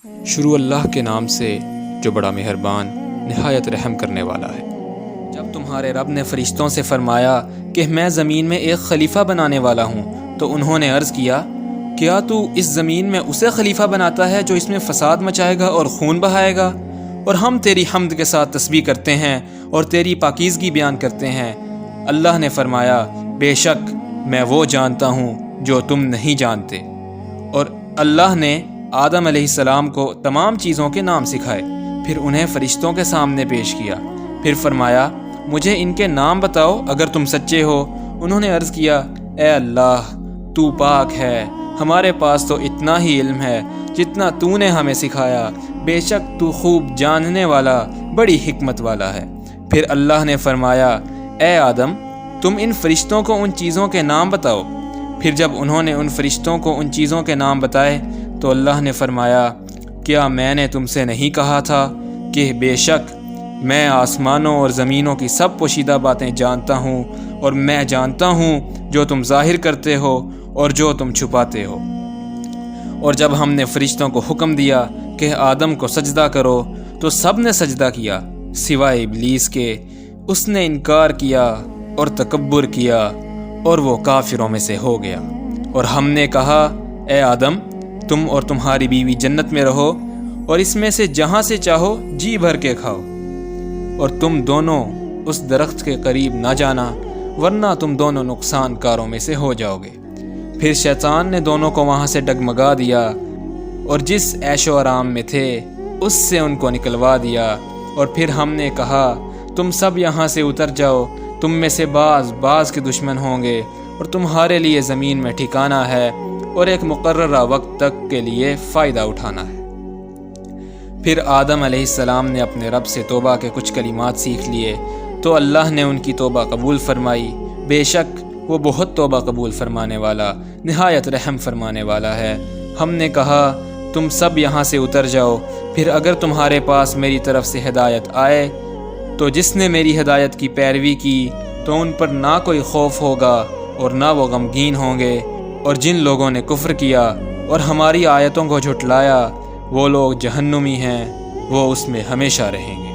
شروع اللہ کے نام سے جو بڑا مہربان نہایت رحم کرنے والا ہے۔ جب تمہارے رب نے فرشتوں سے فرمایا کہ میں زمین میں ایک خلیفہ بنانے والا ہوں، تو انہوں نے عرض کیا، کیا تو اس زمین میں اسے خلیفہ بناتا ہے جو اس میں فساد مچائے گا اور خون بہائے گا؟ اور ہم تیری حمد کے ساتھ تسبیح کرتے ہیں اور تیری پاکیزگی بیان کرتے ہیں۔ اللہ نے فرمایا، بے شک میں وہ جانتا ہوں جو تم نہیں جانتے۔ اور اللہ نے آدم علیہ السلام کو تمام چیزوں کے نام سکھائے، پھر انہیں فرشتوں کے سامنے پیش کیا، پھر فرمایا، مجھے ان کے نام بتاؤ اگر تم سچے ہو۔ انہوں نے عرض کیا، اے اللہ تو پاک ہے، ہمارے پاس تو اتنا ہی علم ہے جتنا تو نے ہمیں سکھایا، بے شک تو خوب جاننے والا بڑی حکمت والا ہے۔ پھر اللہ نے فرمایا، اے آدم تم ان فرشتوں کو ان چیزوں کے نام بتاؤ۔ پھر جب انہوں نے ان فرشتوں کو ان چیزوں کے نام بتائے تو اللہ نے فرمایا، کیا میں نے تم سے نہیں کہا تھا کہ بے شک میں آسمانوں اور زمینوں کی سب پوشیدہ باتیں جانتا ہوں، اور میں جانتا ہوں جو تم ظاہر کرتے ہو اور جو تم چھپاتے ہو۔ اور جب ہم نے فرشتوں کو حکم دیا کہ آدم کو سجدہ کرو تو سب نے سجدہ کیا سوائے ابلیس کے، اس نے انکار کیا اور تکبر کیا اور وہ کافروں میں سے ہو گیا۔ اور ہم نے کہا، اے آدم تم اور تمہاری بیوی جنت میں رہو اور اس میں سے جہاں سے چاہو جی بھر کے کھاؤ، اور تم دونوں اس درخت کے قریب نہ جانا ورنہ تم دونوں نقصان کاروں میں سے ہو جاؤ گے۔ پھر شیطان نے دونوں کو وہاں سے ڈگمگا دیا اور جس عیش و آرام میں تھے اس سے ان کو نکلوا دیا، اور پھر ہم نے کہا، تم سب یہاں سے اتر جاؤ، تم میں سے بعض کے دشمن ہوں گے، اور تمہارے لیے زمین میں ٹھکانہ ہے اور ایک مقررہ وقت تک کے لیے فائدہ اٹھانا ہے۔ پھر آدم علیہ السلام نے اپنے رب سے توبہ کے کچھ کلمات سیکھ لیے تو اللہ نے ان کی توبہ قبول فرمائی، بے شک وہ بہت توبہ قبول فرمانے والا نہایت رحم فرمانے والا ہے۔ ہم نے کہا، تم سب یہاں سے اتر جاؤ، پھر اگر تمہارے پاس میری طرف سے ہدایت آئے تو جس نے میری ہدایت کی پیروی کی تو ان پر نہ کوئی خوف ہوگا اور نہ وہ غمگین ہوں گے، اور جن لوگوں نے کفر کیا اور ہماری آیتوں کو جھٹلایا وہ لوگ جہنمی ہیں، وہ اس میں ہمیشہ رہیں گے۔